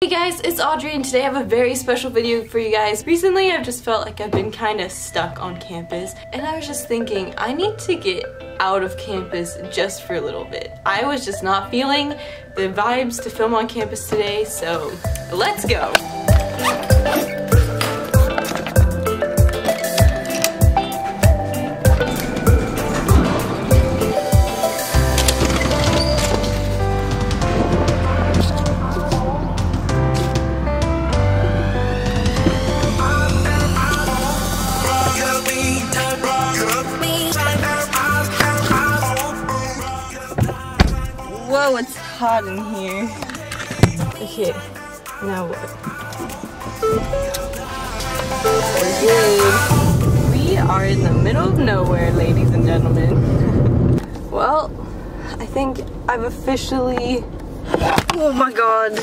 Hey guys, it's Audrey and today I have a very special video for you guys. Recently I've just felt like I've been kind of stuck on campus and I was just thinking I need to get out of campus just for a little bit. I was just not feeling the vibes to film on campus today, so let's go! Whoa, it's hot in here. Okay, now what? We're good. We are in the middle of nowhere, ladies and gentlemen. Well, I think I've officially... Oh my god.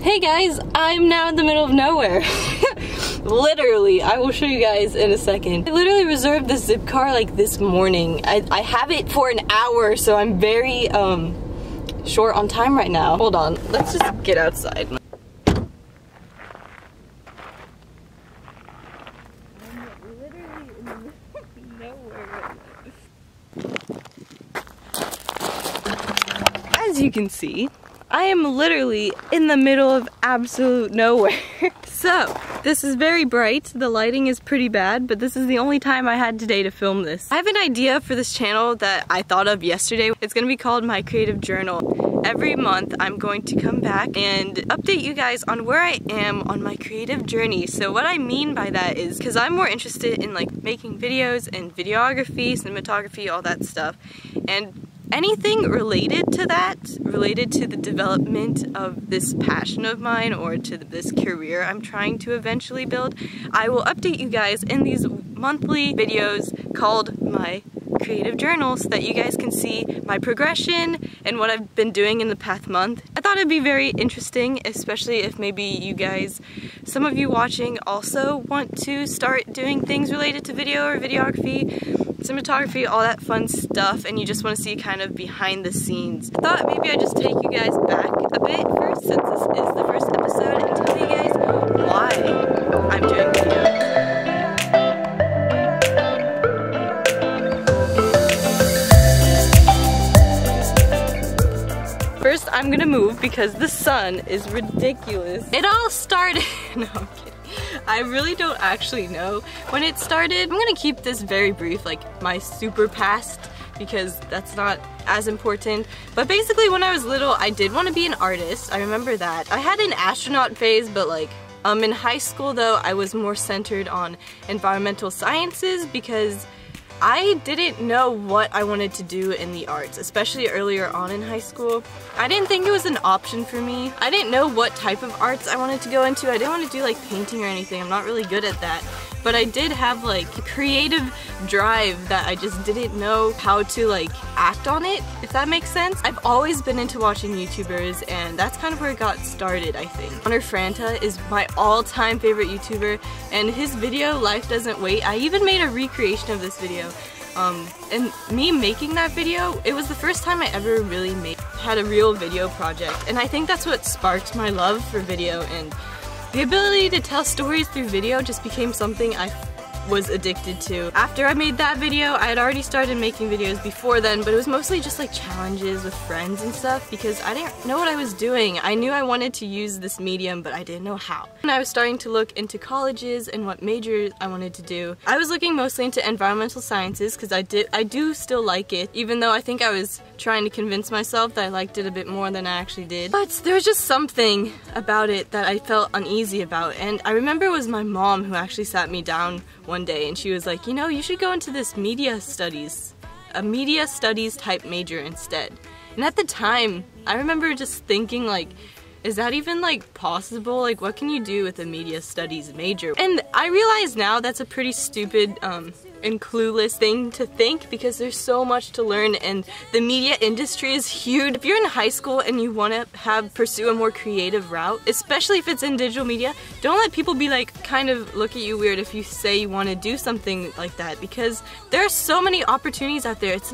Hey guys, I'm now in the middle of nowhere. Literally, I will show you guys in a second. I literally reserved this Zipcar like this morning. I have it for an hour, so I'm very short on time right now. Hold on, let's just get outside. I'm literally in the middle of nowhere right now. As you can see, I am literally in the middle of absolute nowhere. So, this is very bright, the lighting is pretty bad, but this is the only time I had today to film this. I have an idea for this channel that I thought of yesterday. It's gonna be called My Creative Journal. Every month I'm going to come back and update you guys on where I am on my creative journey. So what I mean by that is, because I'm more interested in like making videos and videography, cinematography, all that stuff. And anything related to that, related to the development of this passion of mine or to this career I'm trying to eventually build, I will update you guys in these monthly videos called My Creative Journal so that you guys can see my progression and what I've been doing in the past month. I thought it'd be very interesting, especially if maybe you guys, some of you watching also want to start doing things related to video or videography, cinematography, all that fun stuff, and you just want to see kind of behind the scenes. I thought maybe I'd just take you guys back a bit first, since this is the first episode, and tell you guys why I'm doing videos. First, I'm gonna move because the sun is ridiculous. It all started... No, I'm kidding. I really don't actually know when it started. I'm gonna keep this very brief, like my super past, because that's not as important. But basically when I was little, I did want to be an artist. I remember that. I had an astronaut phase, but like in high school though, I was more centered on environmental sciences because I didn't know what I wanted to do in the arts, especially earlier on in high school. I didn't think it was an option for me. I didn't know what type of arts I wanted to go into. I didn't want to do like painting or anything. I'm not really good at that. But I did have like a creative drive that I just didn't know how to like act on it, if that makes sense. I've always been into watching YouTubers and that's kind of where it got started, I think. Connor Franta is my all-time favorite YouTuber and his video, Life Doesn't Wait, I even made a recreation of this video. And me making that video, it was the first time I ever really had a real video project, and I think that's what sparked my love for video, and the ability to tell stories through video just became something I was addicted to. After I made that video, I had already started making videos before then, but it was mostly just like challenges with friends and stuff because I didn't know what I was doing. I knew I wanted to use this medium, but I didn't know how. And I was starting to look into colleges and what majors I wanted to do. I was looking mostly into environmental sciences because I do still like it, even though I think I was trying to convince myself that I liked it a bit more than I actually did. But there was just something about it that I felt uneasy about, and I remember it was my mom who actually sat me down one day and she was like, you know, you should go into this media studies type major instead. And at the time, I remember just thinking like, is that even like possible? Like what can you do with a media studies major? And I realize now that's a pretty stupid and clueless thing to think because there's so much to learn and the media industry is huge. If you're in high school and you want to pursue a more creative route, especially if it's in digital media, don't let people be like kind of look at you weird if you say you want to do something like that, because there are so many opportunities out there. It's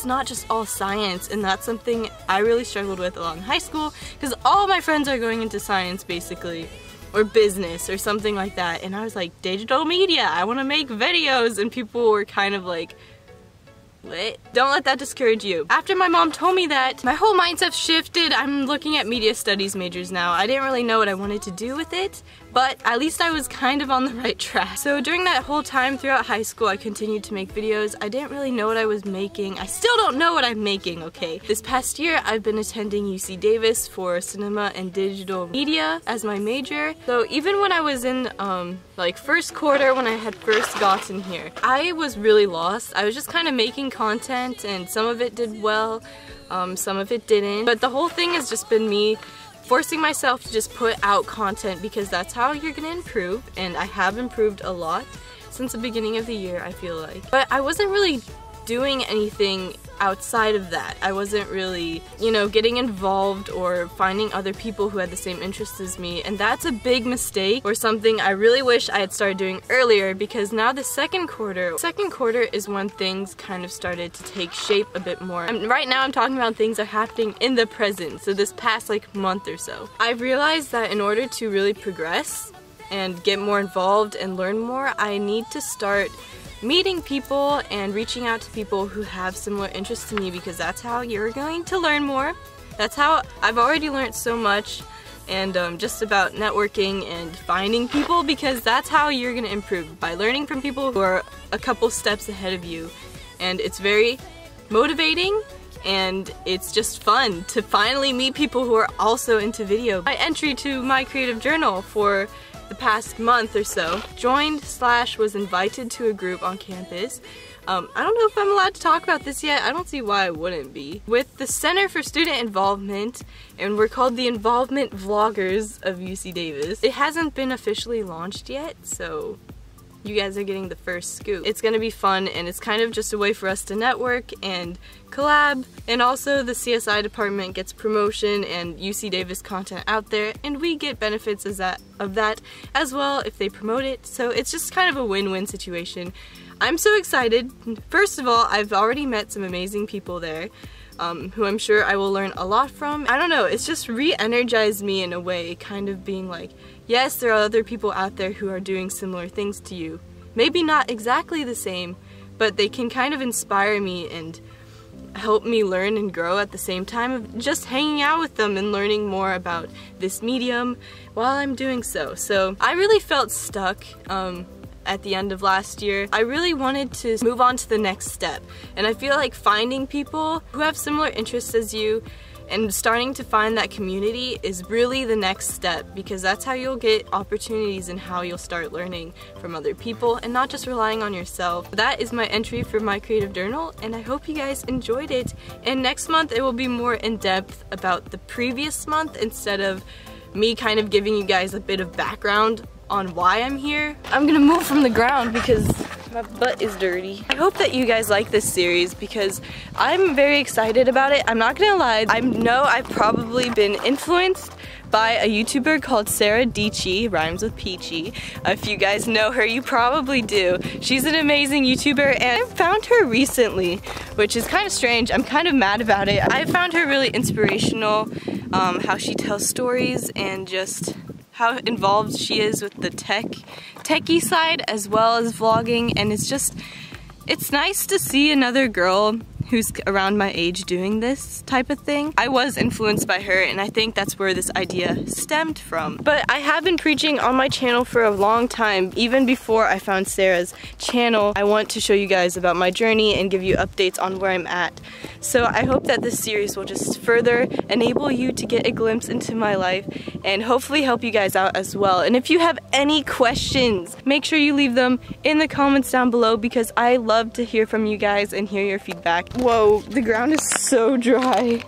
not just all science, and that's something I really struggled with a lot in high school because all my friends are going into science basically, or business or something like that, and I was like, digital media, I want to make videos, and people were kind of like, what? Don't let that discourage you. After my mom told me that, my whole mindset shifted. I'm looking at media studies majors now. I didn't really know what I wanted to do with it, but at least I was kind of on the right track. So during that whole time throughout high school, I continued to make videos. I didn't really know what I was making. I still don't know what I'm making, okay? This past year, I've been attending UC Davis for cinema and digital media as my major. So even when I was in like first quarter, when I had first gotten here, I was really lost. I was just kind of making content, and some of it did well, some of it didn't. But the whole thing has just been me forcing myself to just put out content because that's how you're gonna improve, and I have improved a lot since the beginning of the year, I feel like. But I wasn't really doing anything outside of that. I wasn't really, you know, getting involved or finding other people who had the same interests as me, and that's a big mistake, or something I really wish I had started doing earlier, because now the second quarter is when things kind of started to take shape a bit more. Right now I'm talking about things that are happening in the present, so this past like month or so. I've realized that in order to really progress and get more involved and learn more, I need to start meeting people and reaching out to people who have similar interests to me, because that's how you're going to learn more. That's how I've already learned so much, and just about networking and finding people, because that's how you're gonna improve, by learning from people who are a couple steps ahead of you. And it's very motivating, and it's just fun to finally meet people who are also into video. My entry to My Creative Journal for the past month or so, was invited to a group on campus. I don't know if I'm allowed to talk about this yet. I don't see why I wouldn't be. With the Center for Student Involvement, and we're called the Involvement Vloggers of UC Davis. It hasn't been officially launched yet, so you guys are getting the first scoop. It's gonna be fun, and it's kind of just a way for us to network and collab, and also the CSI department gets promotion and UC Davis content out there, and we get benefits of that as well if they promote it. So it's just kind of a win-win situation. I'm so excited. First of all, I've already met some amazing people there, who I'm sure I will learn a lot from. I don't know, it's just re-energized me in a way, kind of being like, yes, there are other people out there who are doing similar things to you. Maybe not exactly the same, but they can kind of inspire me and help me learn and grow at the same time of just hanging out with them and learning more about this medium while I'm doing so. So I really felt stuck at the end of last year. I really wanted to move on to the next step, and I feel like finding people who have similar interests as you and starting to find that community is really the next step, because that's how you'll get opportunities and how you'll start learning from other people and not just relying on yourself. That is my entry for My Creative Journal, and I hope you guys enjoyed it. And next month it will be more in depth about the previous month, instead of me kind of giving you guys a bit of background on why I'm here. I'm gonna move from the ground because my butt is dirty. I hope that you guys like this series because I'm very excited about it. I'm not gonna lie, I know I've probably been influenced by a YouTuber called Sarah Dietschy, rhymes with Peachy. If you guys know her, you probably do. She's an amazing YouTuber, and I found her recently, which is kind of strange. I'm kind of mad about it. I found her really inspirational, how she tells stories and just how involved she is with the techie side as well as vlogging, and it's nice to see another girl who's around my age doing this type of thing. I was influenced by her, and I think that's where this idea stemmed from. But I have been preaching on my channel for a long time, even before I found Sarah's channel. I want to show you guys about my journey and give you updates on where I'm at. So I hope that this series will just further enable you to get a glimpse into my life and hopefully help you guys out as well. And if you have any questions, make sure you leave them in the comments down below, because I love to hear from you guys and hear your feedback. Whoa, the ground is so dry.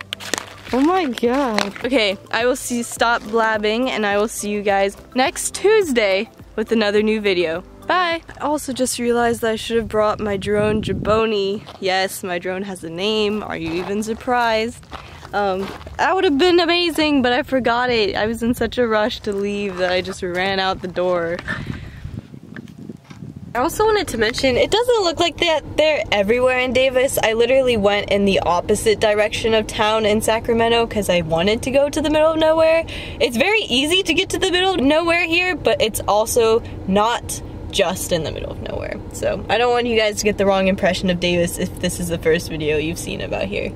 Oh my god. Okay, I will stop blabbing, and I will see you guys next Tuesday with another new video. Bye! I also just realized that I should have brought my drone, Jaboni. Yes, my drone has a name. Are you even surprised? That would have been amazing, but I forgot it. I was in such a rush to leave that I just ran out the door. I also wanted to mention, it doesn't look like that they're everywhere in Davis. I literally went in the opposite direction of town in Sacramento because I wanted to go to the middle of nowhere. It's very easy to get to the middle of nowhere here, but it's also not just in the middle of nowhere. So I don't want you guys to get the wrong impression of Davis if this is the first video you've seen about here.